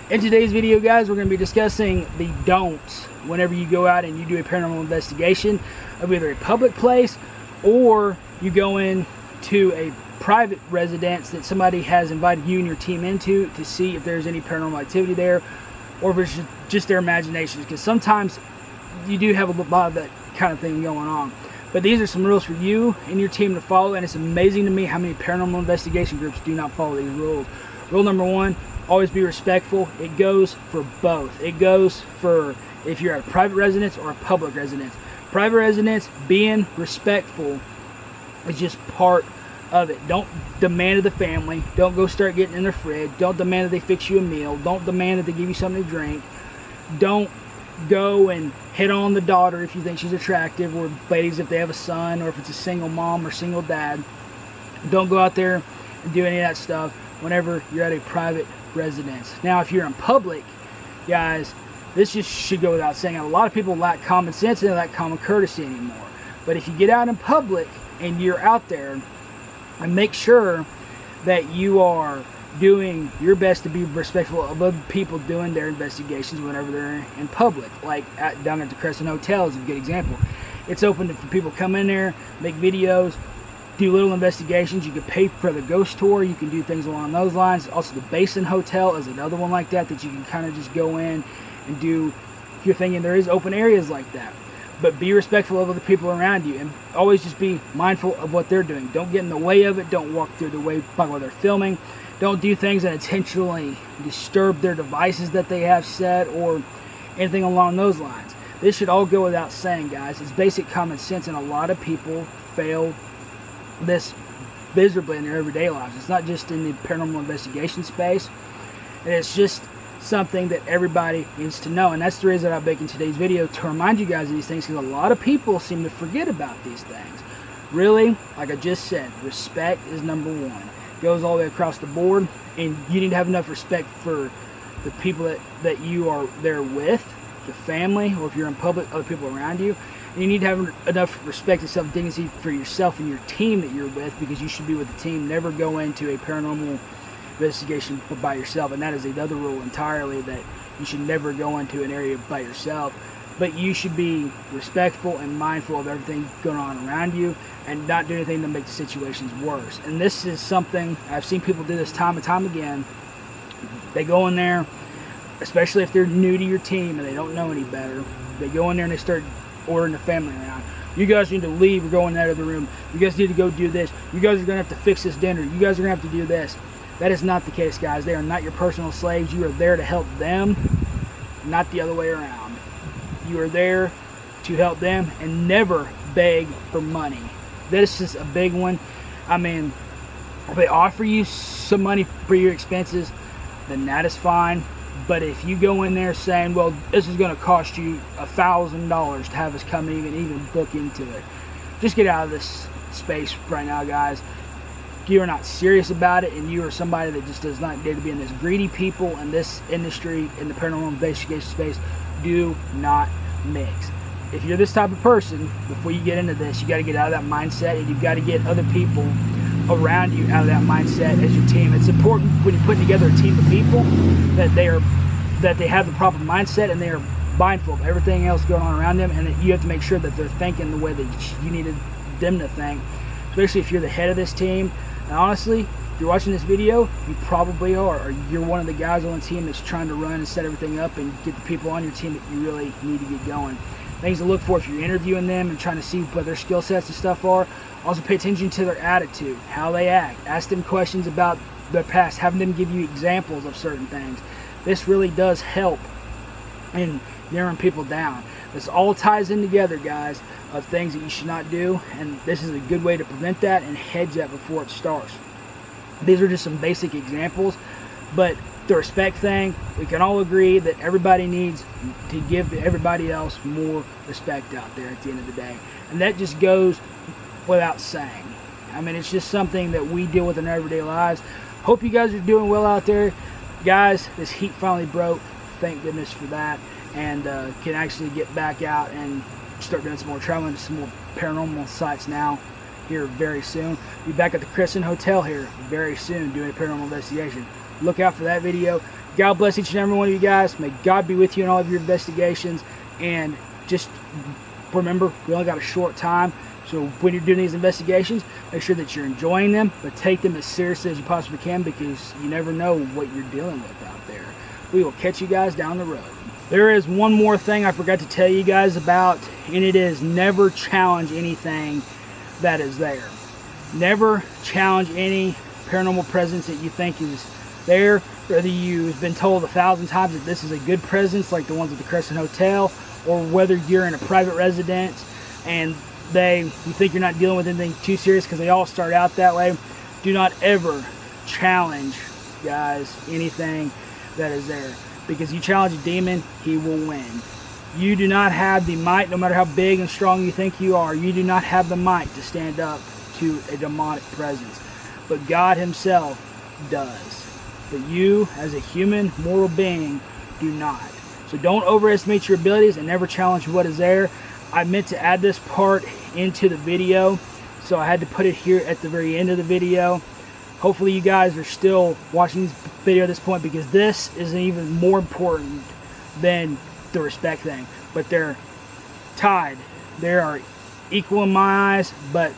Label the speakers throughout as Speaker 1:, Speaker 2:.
Speaker 1: In today's video, guys, we're going to be discussing the don'ts whenever you go out and you do a paranormal investigation of either a public place or you go into a private residence that somebody has invited you and your team into to see if there's any paranormal activity there, or if it's just their imaginations, because sometimes you do have a lot of that kind of thing going on. But these are some rules for you and your team to follow, and it's amazing to me how many paranormal investigation groups do not follow these rules. Rule number one: always be respectful. It goes for both. It goes for if you're at a private residence or a public residence. Private residence, being respectful is just part of it. Don't demand of the family. Don't go start getting in their fridge. Don't demand that they fix you a meal. Don't demand that they give you something to drink. Don't go and hit on the daughter if you think she's attractive, or ladies if they have a son, or if it's a single mom or single dad. Don't go out there and do any of that stuff whenever you're at a private residence. Now, if you're in public, guys, this just should go without saying. A lot of people lack common sense and lack common courtesy anymore. But if you get out in public and you're out there, and make sure that you are doing your best to be respectful of other people doing their investigations whenever they're in public. Like down at the Crescent Hotel is a good example. It's open for people to come in there, make videos, do little investigations. You can pay for the ghost tour. You can do things along those lines. Also, the Basin Hotel is another one like that you can kind of just go in and do. If you're thinking, there is open areas like that. But be respectful of other people around you, and always just be mindful of what they're doing. Don't get in the way of it. Don't walk through the way while they're filming. Don't do things that intentionally disturb their devices that they have set or anything along those lines. This should all go without saying, guys. It's basic common sense, and a lot of people fail this miserably in their everyday lives. It's not just in the paranormal investigation space, and it's just something that everybody needs to know. And that's the reason I'm making today's video, to remind you guys of these things, because a lot of people seem to forget about these things. Really, like I just said, respect is number one. It goes all the way across the board, and you need to have enough respect for the people that you are there with, the family, or if you're in public, other people around you. And you need to have enough respect and self-dignity for yourself and your team that you're with, because you should be with the team. Never go into a paranormal investigation by yourself. And that is another rule entirely, that you should never go into an area by yourself. But you should be respectful and mindful of everything going on around you, and not do anything to make the situations worse. And this is something I've seen people do this time and time again. They go in there, especially if they're new to your team and they don't know any better. They go in there and they start ordering the family around. You guys need to leave or go in that other room. You guys need to go do this. You guys are going to have to fix this dinner. You guys are going to have to do this. That is not the case, guys. They are not your personal slaves. You are there to help them, not the other way around. You are there to help them, and never beg for money. This is a big one. I mean, if they offer you some money for your expenses, then that is fine. But if you go in there saying, well, this is going to cost you $1,000 to have us come and even book into it, just get out of this space right now, guys. You are not serious about it, and you are somebody that just does not dare to be in this. Greedy people in this industry, in the paranormal investigation space, do not mix. If you're this type of person, before you get into this, you got to get out of that mindset, and you've got to get other people around you out of that mindset as your team. It's important when you're putting together a team of people that they have the proper mindset, and they are mindful of everything else going on around them, and that you have to make sure that they're thinking the way that you needed them to think, especially if you're the head of this team. And honestly, if you're watching this video, you probably are, or you're one of the guys on the team that's trying to run and set everything up and get the people on your team that you really need to get going. Things to look for if you're interviewing them and trying to see what their skill sets and stuff are. Also, pay attention to their attitude, how they act. Ask them questions about their past, having them give you examples of certain things. This really does help in narrowing people down. This all ties in together, guys, of things that you should not do, and this is a good way to prevent that and hedge that before it starts. These are just some basic examples, but the respect thing, we can all agree that everybody needs to give everybody else more respect out there at the end of the day, and that just goes without saying. I mean, it's just something that we deal with in our everyday lives. Hope you guys are doing well out there, guys. This heat finally broke, thank goodness for that, and can actually get back out and start doing some more traveling to some more paranormal sites now here very soon. Be back at the Crescent Hotel here very soon doing a paranormal investigation. look out for that video. God bless each and every one of you guys. May God be with you in all of your investigations. And just remember, we only got a short time. So when you're doing these investigations, make sure that you're enjoying them, but take them as seriously as you possibly can, because you never know what you're dealing with out there. We will catch you guys down the road. There is one more thing I forgot to tell you guys about, and it is never challenge anything that is there. Never challenge any paranormal presence that you think is there, whether you've been told 1,000 times that this is a good presence, like the ones at the Crescent Hotel, or whether you're in a private residence and you think you're not dealing with anything too serious, because they all start out that way. Do not ever challenge, guys, anything that is there, because you challenge a demon, he will win. You do not have the might, no matter how big and strong you think you are, you do not have the might to stand up to a demonic presence, but God himself does. But you, as a human moral being, do not. So don't overestimate your abilities and never challenge what is there. I meant to add this part into the video, so I had to put it here at the very end of the video. Hopefully you guys are still watching this video at this point, because this is even more important than the respect thing. But they're tied. They are equal in my eyes, but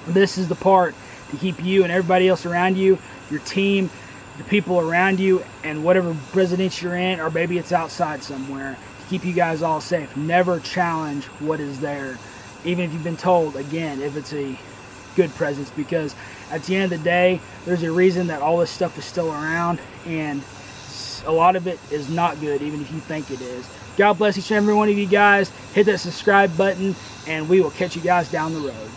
Speaker 1: this is the part to keep you and everybody else around you, your team, the people around you, and whatever residence you're in, or maybe it's outside somewhere, to keep you guys all safe. Never challenge what is there, even if you've been told, again, if it's a good presence, because at the end of the day, there's a reason that all this stuff is still around, and a lot of it is not good, even if you think it is. God bless each and every one of you guys. Hit that subscribe button, and we will catch you guys down the road.